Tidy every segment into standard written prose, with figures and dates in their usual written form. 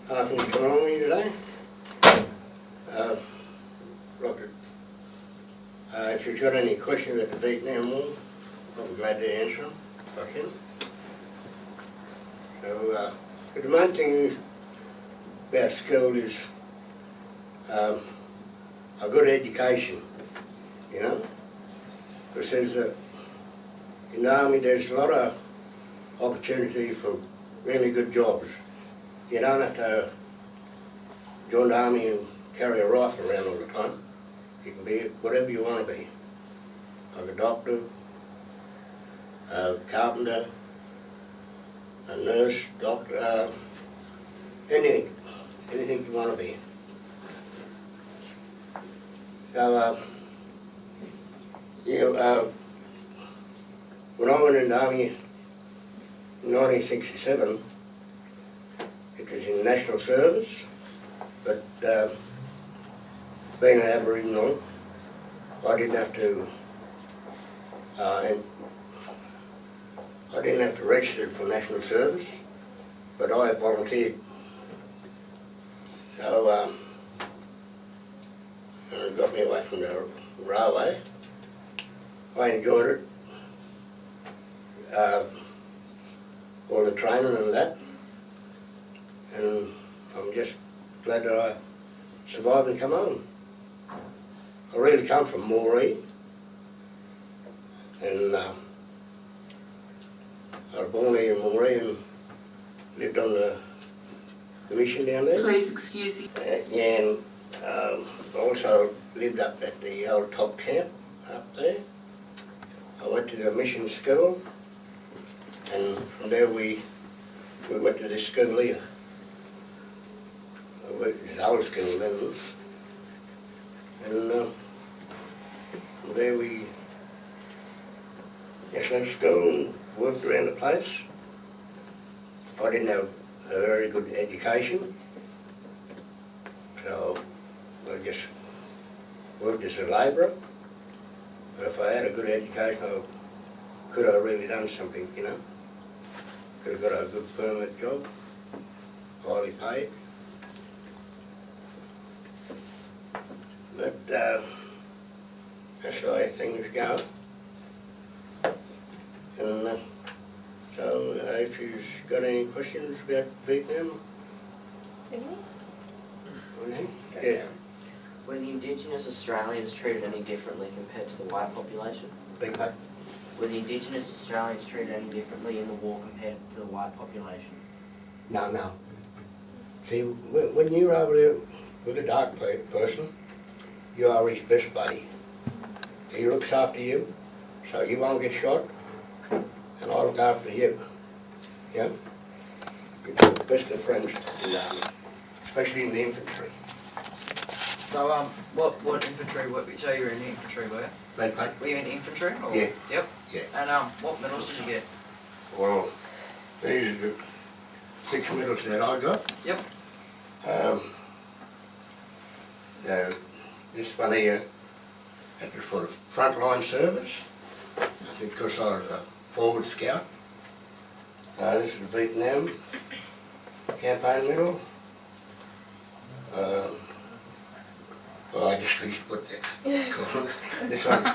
Thanks for coming me today. Doctor, if you've got any questions about the Vietnam1, I'll be glad to answer them if I can. So, but the main thing about school is a good education, you know. Because there's in the army there's a lot of opportunity for really good jobs. You don't have to join the army and carry a rifle around all the time. You can be whatever you want to be. Like a doctor, a carpenter, a nurse, doctor, anything you want to be. So, when I went in the army in 1967, it was in national service, but being an Aboriginal, I didn't have to register for national service, but I volunteered. So it got me away from the railway. I enjoyed it, all the training and that, and I'm just glad that I survived and come home. I really come from Moree, and I was born here in Moree and lived on the mission down there. Please excuse me. And I also lived up at the old top camp up there. I went to the mission school, and from there we went to this school here. It was the old school then, and from there we just left school and worked around the place. I didn't have a very good education, so I just worked as a labourer. But if I had a good education, I could have really done something, you know. Could have got a good permanent job, highly paid. But that's the way things go. And so if you've got any questions about Vietnam? Anything? Anything? Yeah. Were the Indigenous Australians treated any differently compared to the white population? Big part. Were the Indigenous Australians treated any differently in the war compared to the white population? No. See, when you're over there with a dark person, you are his best buddy. He looks after you, so you won't get shot, and I look after you. Yeah? You're the best of friends in the army, especially in the infantry. So, what infantry, so you were in the infantry, were you? Bagpipe? Were you in the infantry? Or? Yeah. Yep. Yeah. And what medals did you get? Well, these are the 6 medals that I got. Yep. This one here, that was for the frontline service. I think because I was a forward scout. This is the Vietnam campaign medal. Well, I just forget what that. This one's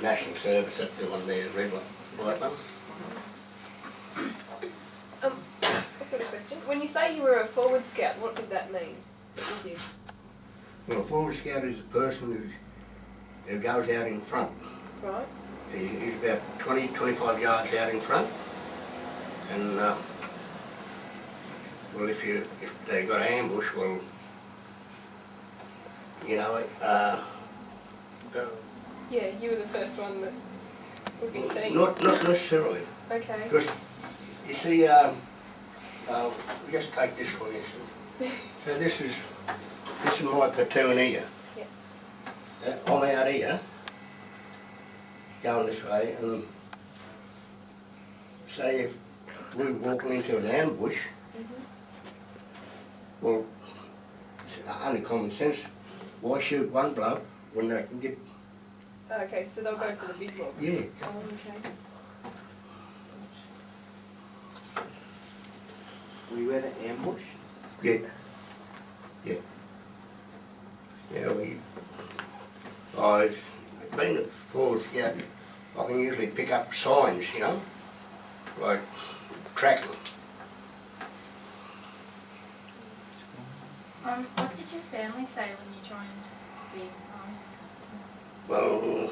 national service. That's the one there, the red one, white one. I've got a question. When you say you were a forward scout, what did that mean? What did you do? Well, a forward scout is a person who goes out in front. Right. He's about 20-25 yards out in front, and well, if they got an ambush, well, you know, Yeah, you were the first one that would be seen. not necessarily, Okay. because you see, just take this for instance. So this is my platoon here. Yeah. I'm out here, going this way, and say if we're walking into an ambush, well, it's only common sense. Why shoot one bloke when they can get... Okay, so they'll go for the big mob. Yeah. Oh, okay. Were you ever ambushed? Yeah. It's been a forward scout. I can usually pick up signs, you know, like tracking. What did your family say when you joined the army? Well,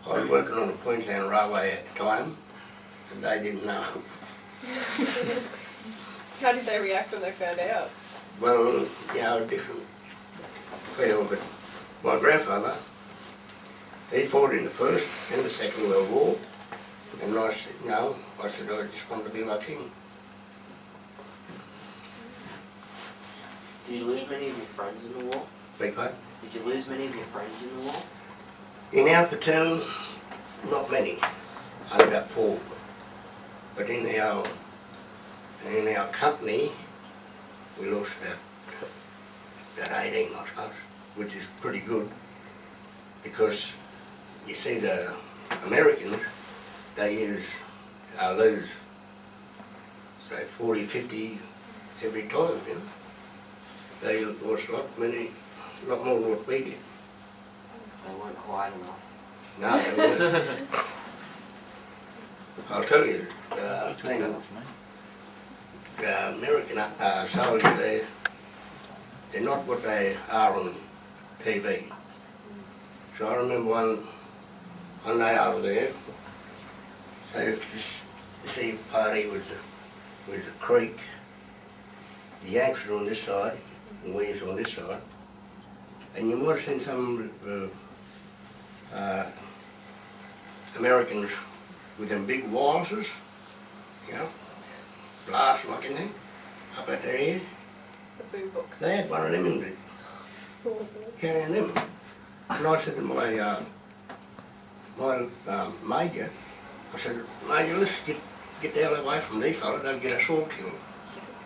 I was working on the Queensland Railway at the time, and they didn't know. How did they react when they found out? Well, you know, different feel, but my grandfather, he fought in the First and the Second World War, and I said, no, I said, I just want to be like him. Did you lose many of your friends in the war? Beg pardon? Did you lose many of your friends in the war? In our platoon, not many, only about 4. But in our company, we lost about 18, I suppose, which is pretty good, because you see the Americans, they lose, say 40, 50 every time, you know. They lost a lot more than what we did. They weren't quiet enough. No, they weren't. I'll tell you, the American soldiers, they're not what they are on TV. So I remember one day over there, so you see a party was a creek, the Yanks are on this side, and we's on this side, and you might have seen some Americans with them big waltzes, you know, blasting like anything, up at their ear. The boom boxes. They had one of them in there, carrying them. And I said to my major, I said, Major, let's get the hell away from these fellas, they'll get us all killed.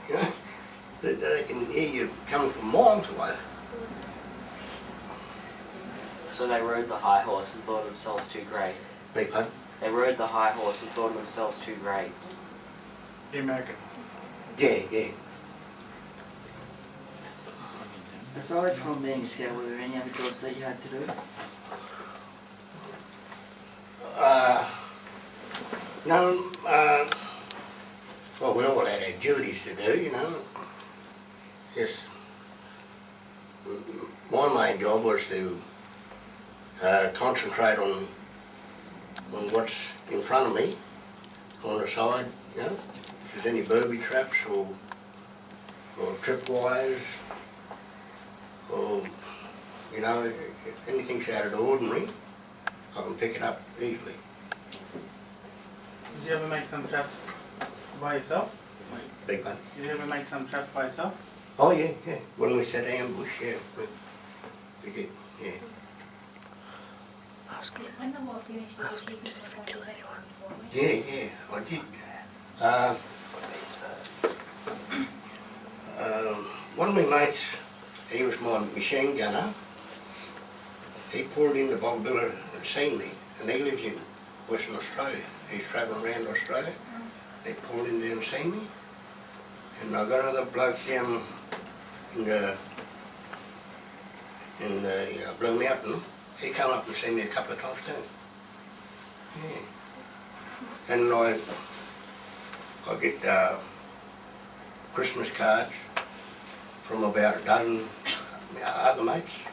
You know, they can hear you coming from miles away. So they rode the high horse and thought themselves too great. Beg pardon? They rode the high horse and thought themselves too great. The American. Yeah. Aside from being a scout, were there any other jobs that you had to do? No, well, we all had our duties to do, you know. Yes. My main job was to concentrate on what's in front of me, on the side, you know, if there's any booby traps or tripwires, or, you know, if anything's out of the ordinary, I can pick it up easily. Did you ever make some traps by yourself? Big one. Did you ever make some traps by yourself? Oh yeah. When we set ambush, yeah, we did, yeah. When the war finished, did you keep yourself on your head Yeah, I did. One of my mates, he was my machine gunner. He pulled into Boggabilla and seen me, and he lives in Western Australia. He's travelling around Australia. He pulled in there and seen me, and I got another bloke down in the Blue Mountain. He come up and seen me a couple of times too. Yeah. And I get Christmas cards from about a dozen other mates,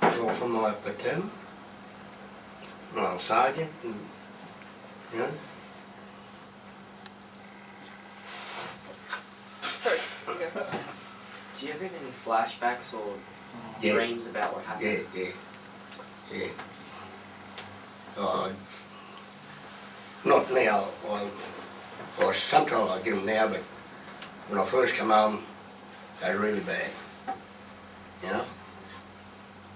all from my platoon, my sergeant, and, you know. Sorry, you go. Do you ever have any flashbacks or Yeah. dreams about what happened? Yeah. Not now. Or sometimes I get them now, but when I first come home, they're really bad. You know?